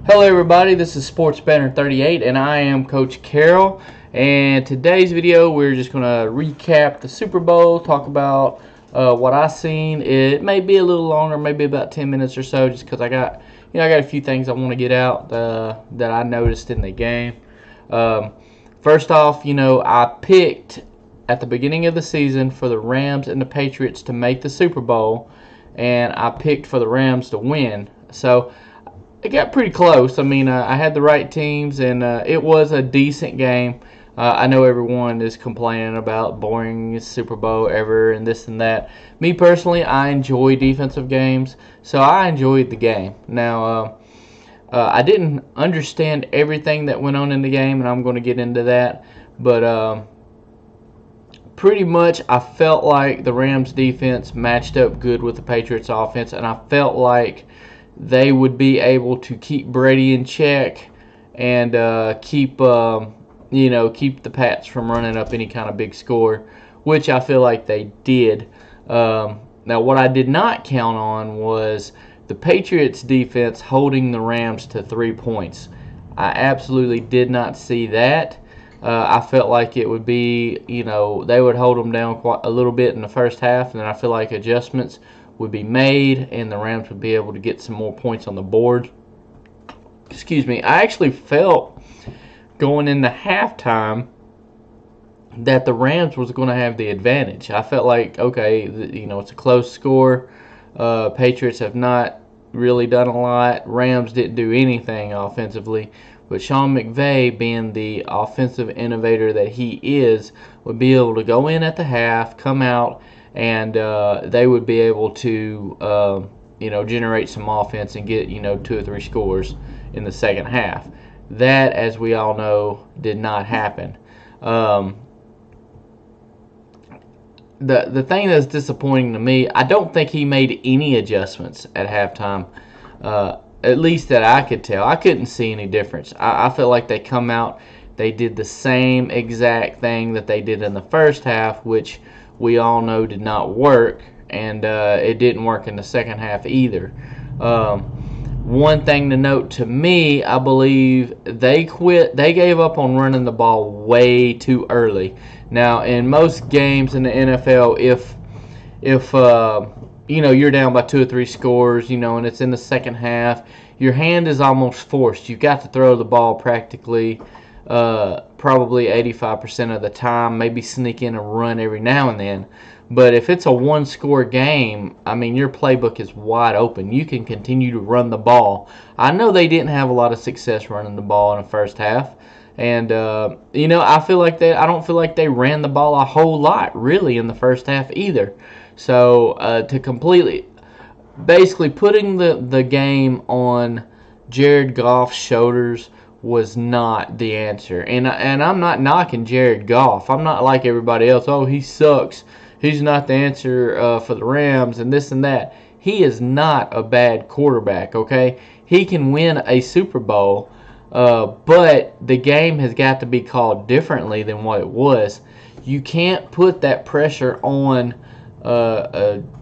Hello everybody, this is Sports Banner 38 and I am Coach Carroll, and today's video we're just going to recap the Super Bowl, talk about what I seen. It may be a little longer, maybe about 10 minutes or so, just because I got a few things I want to get out that I noticed in the game. First off, I picked at the beginning of the season for the Rams and the Patriots to make the Super Bowl, and I picked for the Rams to win. So it got pretty close. I mean, I had the right teams, and it was a decent game. I know everyone is complaining about boring Super Bowl ever and this and that. Me personally, I enjoy defensive games, so I enjoyed the game. Now, I didn't understand everything that went on in the game, and I'm going to get into that. But pretty much, I felt like the Rams defense matched up good with the Patriots offense, and I felt like they would be able to keep Brady in check and keep the Pats from running up any kind of big score, which I feel like they did. Now, what I did not count on was the Patriots defense holding the Rams to 3 points. I absolutely did not see that. I felt like it would be, they would hold them down quite a little bit in the first half, and then I feel like adjustments would be made and the Rams would be able to get some more points on the board. Excuse me. I actually felt going into halftime that the Rams was going to have the advantage. I felt like, okay, it's a close score. Patriots have not really done a lot. Rams didn't do anything offensively. But Sean McVay, being the offensive innovator that he is, would be able to go in at the half, come out, and they would be able to, generate some offense and get, 2 or 3 scores in the second half. That, as we all know, did not happen. The thing that's disappointing to me, I don't think he made any adjustments at halftime, at least that I could tell. I couldn't see any difference. I feel like they come out, they did the same exact thing that they did in the first half, which we all know did not work, and it didn't work in the second half either. One thing to note to me, I believe they gave up on running the ball way too early. Now, in most games in the NFL, if you're down by 2 or 3 scores, and it's in the second half, your hand is almost forced. You've got to throw the ball practically probably 85% of the time, maybe sneak in a run every now and then. But if it's a one-score game, I mean, your playbook is wide open. You can continue to run the ball. I know they didn't have a lot of success running the ball in the first half. And, I don't feel like they ran the ball a whole lot, really, in the first half either. So, basically putting the game on Jared Goff's shoulders was not the answer. And I'm not knocking Jared Goff. I'm not like everybody else. Oh, he sucks. He's not the answer for the Rams and this and that. He is not a bad quarterback, okay? He can win a Super Bowl, but the game has got to be called differently than what it was. You can't put that pressure on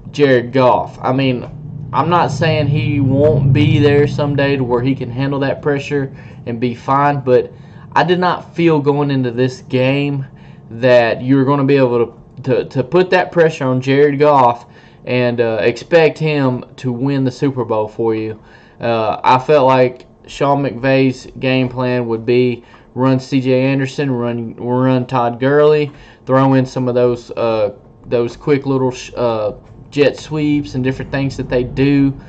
Jared Goff. I mean, I'm not saying he won't be there someday to where he can handle that pressure and be fine, but I did not feel going into this game that you're going to be able to put that pressure on Jared Goff and expect him to win the Super Bowl for you. I felt like Sean McVay's game plan would be run C.J. Anderson, run Todd Gurley, throw in some of those quick little jet sweeps and different things that they do.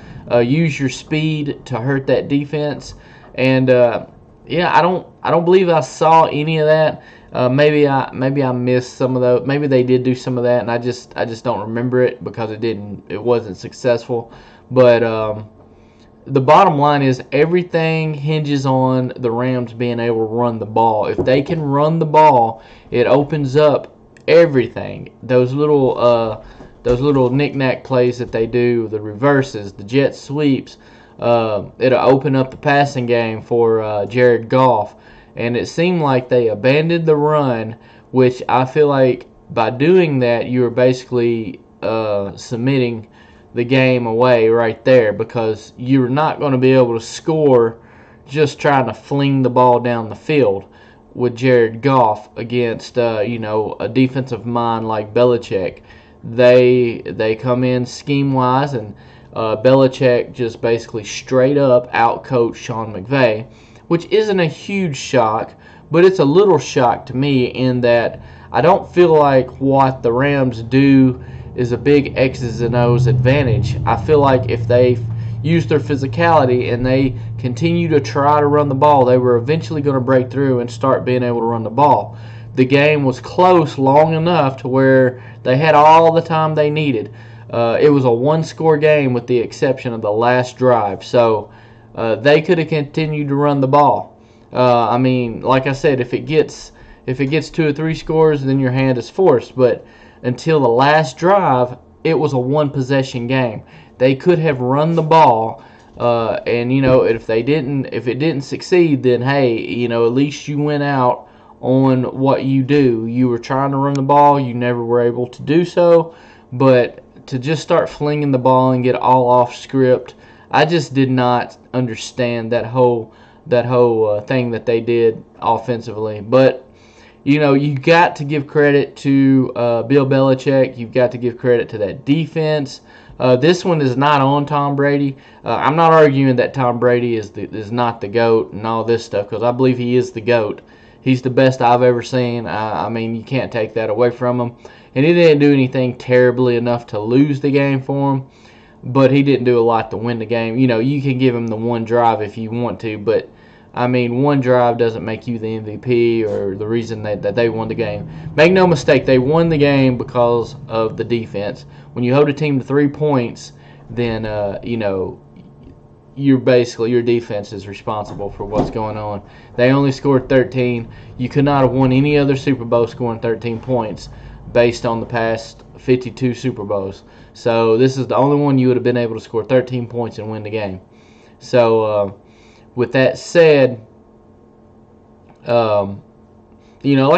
Use your speed to hurt that defense, and I don't believe I saw any of that. Maybe I missed some of those. Maybe they did do some of that, and I just don't remember it because it wasn't successful. But the bottom line is everything hinges on the Rams being able to run the ball. If they can run the ball, it opens up everything. Those little knick-knack plays that they do, the reverses, the jet sweeps, it'll open up the passing game for Jared Goff. And it seemed like they abandoned the run, which I feel like by doing that, you are basically submitting the game away right there, because you're not going to be able to score just trying to fling the ball down the field with Jared Goff against a defensive mind like Belichick. They come in scheme wise, and Belichick just basically straight up outcoached Sean McVay, which isn't a huge shock, but it's a little shock to me in that I don't feel like what the Rams do is a big X's and O's advantage. I feel like if they use their physicality and they continue to try to run the ball, they were eventually going to break through and start being able to run the ball. The game was close long enough to where they had all the time they needed. It was a one-score game with the exception of the last drive, so they could have continued to run the ball. I mean, like I said, if it gets 2 or 3 scores, then your hand is forced. But until the last drive, it was a one-possession game. They could have run the ball, and if it didn't succeed, then hey, at least you went out on what you do. You were trying to run the ball, you never were able to do so, but to just start flinging the ball and get all off script, I just did not understand that whole thing that they did offensively. But you got to give credit to Bill Belichick. You've got to give credit to that defense. This one is not on Tom Brady. I'm not arguing that Tom Brady is not the GOAT and all this stuff, because I believe he is the GOAT. He's the best I've ever seen. I mean, you can't take that away from him. And he didn't do anything terribly enough to lose the game for him, but he didn't do a lot to win the game. You can give him the one drive if you want to, but I mean, one drive doesn't make you the MVP or the reason that they won the game. Make no mistake, they won the game because of the defense. When you hold a team to 3 points, then your defense is responsible for what's going on. They only scored 13. You could not have won any other Super Bowl scoring 13 points based on the past 52 Super Bowls. So this is the only one you would have been able to score 13 points and win the game. So with that said, like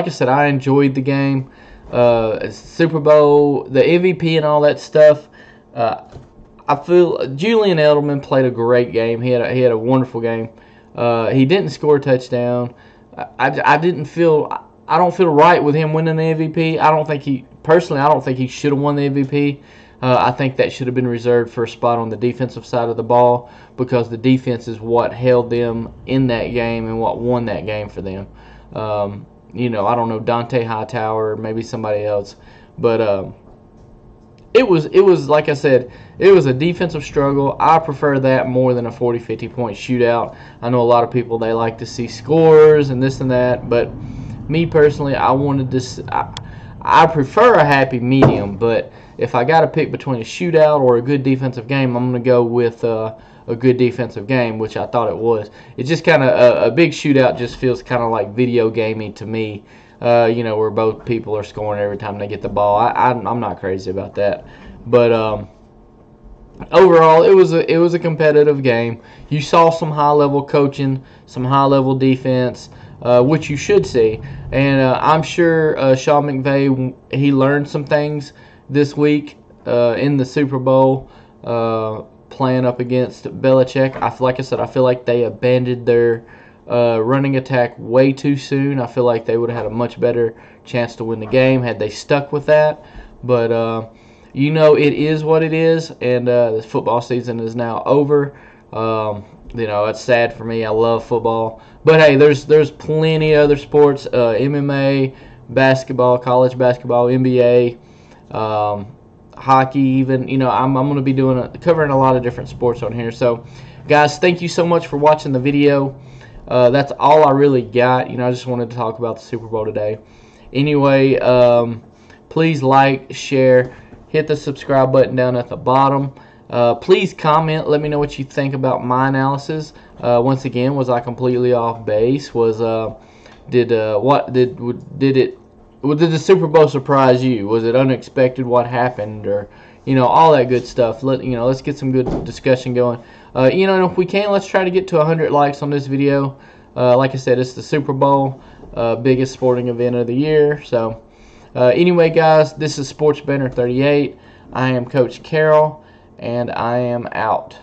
I said, I enjoyed the game. Super Bowl, the MVP and all that stuff. I feel Julian Edelman played a great game. He had a wonderful game. He didn't score a touchdown. I don't feel right with him winning the MVP. I don't think he should have won the MVP. I think that should have been reserved for a spot on the defensive side of the ball, because the defense is what held them in that game and what won that game for them. I don't know, Dante Hightower, maybe somebody else, but it was like I said, it was a defensive struggle. I prefer that more than a 40-50 point shootout. I know a lot of people, they like to see scores and this and that, but me personally, I prefer a happy medium. But if I got to pick between a shootout or a good defensive game, I'm going to go with a good defensive game, which I thought it was. It's just kind of a big shootout just feels kind of like video gaming to me, where both people are scoring every time they get the ball. I'm not crazy about that. But overall, it was a competitive game. You saw some high-level coaching, some high-level defense, which you should see. And I'm sure Sean McVay, he learned some things this week in the Super Bowl, playing up against Belichick. Like I said, I feel like they abandoned their running attack way too soon. I feel like they would have had a much better chance to win the game had they stuck with that. But it is what it is, and the football season is now over. It's sad for me. I love football, but hey, there's plenty of other sports: MMA, basketball, college basketball, NBA, hockey. Even I'm going to be covering a lot of different sports on here. So, guys, thank you so much for watching the video. That's all I really got. I just wanted to talk about the Super Bowl today. Anyway, please like, share, hit the subscribe button down at the bottom. Please comment. Let me know what you think about my analysis. Once again, was I completely off base? Did the Super Bowl surprise you? Was it unexpected? What happened? Or all that good stuff. Let's get some good discussion going. And if we can, let's try to get to 100 likes on this video. Like I said, it's the Super Bowl, biggest sporting event of the year. So, anyway, guys, this is Sports Banner 38. I am Coach Carroll, and I am out.